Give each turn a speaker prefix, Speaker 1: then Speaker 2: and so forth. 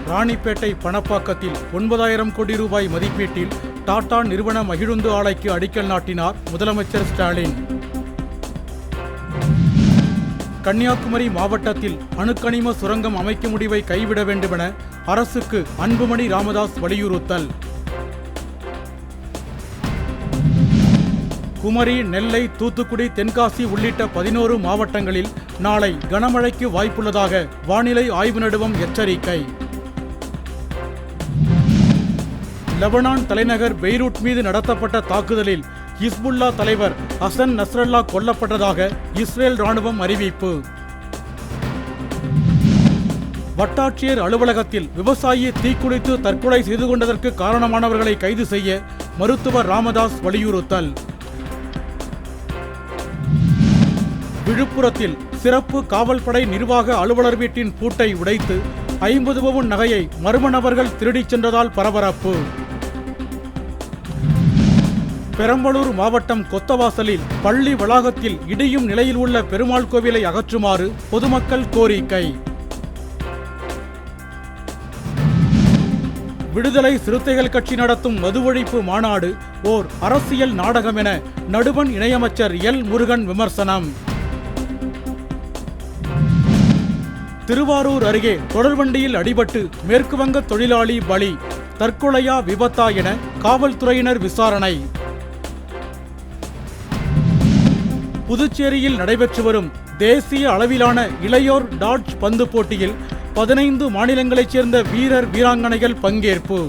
Speaker 1: ராணிப்பேட்டை பணப்பாக்கத்தில் 9,000 கோடி ரூபாய் மதிப்பீட்டில் டாடா நிறுவன மகிழுந்து ஆலைக்கு அடிக்கல் நாட்டினார் முதலமைச்சர் ஸ்டாலின். கன்னியாகுமரி மாவட்டத்தில் அணுக்கனிம சுரங்கம் அமைக்கும் முடிவை கைவிட வேண்டுமென அரசுக்கு அன்புமணி ராமதாஸ் வலியுறுத்தல். குமரி, நெல்லை, தூத்துக்குடி, தென்காசி உள்ளிட்ட 11 மாவட்டங்களில் நாளை கனமழைக்கு வாய்ப்புள்ளதாக வானிலை ஆய்வு நடுவம் எச்சரிக்கை. லெபனான் தலைநகர் பெய்ரூட் மீது நடத்தப்பட்ட தாக்குதலில் ஹிஸ்புல்லா தலைவர் ஹசன் நஸ்ரல்லா கொல்லப்பட்டதாக இஸ்ரேல் ராணுவம் அறிவிப்பு. வட்டாட்சியர் அலுவலகத்தில் விவசாயி தீக்குளித்து தற்கொலை செய்து கொண்டதற்கு காரணமானவர்களை கைது செய்ய மருத்துவர் ராமதாஸ் வலியுறுத்தல். விழுப்புரத்தில் சிறப்பு காவல்படை நிர்வாக அலுவலர் வீட்டின் பூட்டை உடைத்து 50 பவுன் நகையை மர்ம நபர்கள் திருடிச் சென்றதால் பரபரப்பு. பெரம்பலூர் மாவட்டம் கொத்தவாசலில் பள்ளி வளாகத்தில் இடியும் நிலையில் உள்ள பெருமாள் கோவிலை அகற்றுமாறு பொதுமக்கள் கோரிக்கை. விடுதலை சிறுத்தைகள் கட்சி நடத்தும் மது ஒழிப்பு மாநாடு ஓர் அரசியல் நாடகம் என நடுவண் இணையமைச்சர் எல் முருகன் விமர்சனம். திருவாரூர் அருகே தொடர்வண்டியில் அடிபட்டு மேற்குவங்க தொழிலாளி பலி, தற்கொலையா விபத்தா என காவல்துறையினர் விசாரணை. புதுச்சேரியில் நடைபெற்று வரும் தேசிய அளவிலான இளையோர் டாட்ஜ் பந்து போட்டியில் 15 மாநிலங்களைச் சேர்ந்த வீரர் வீராங்கனைகள் பங்கேற்பு.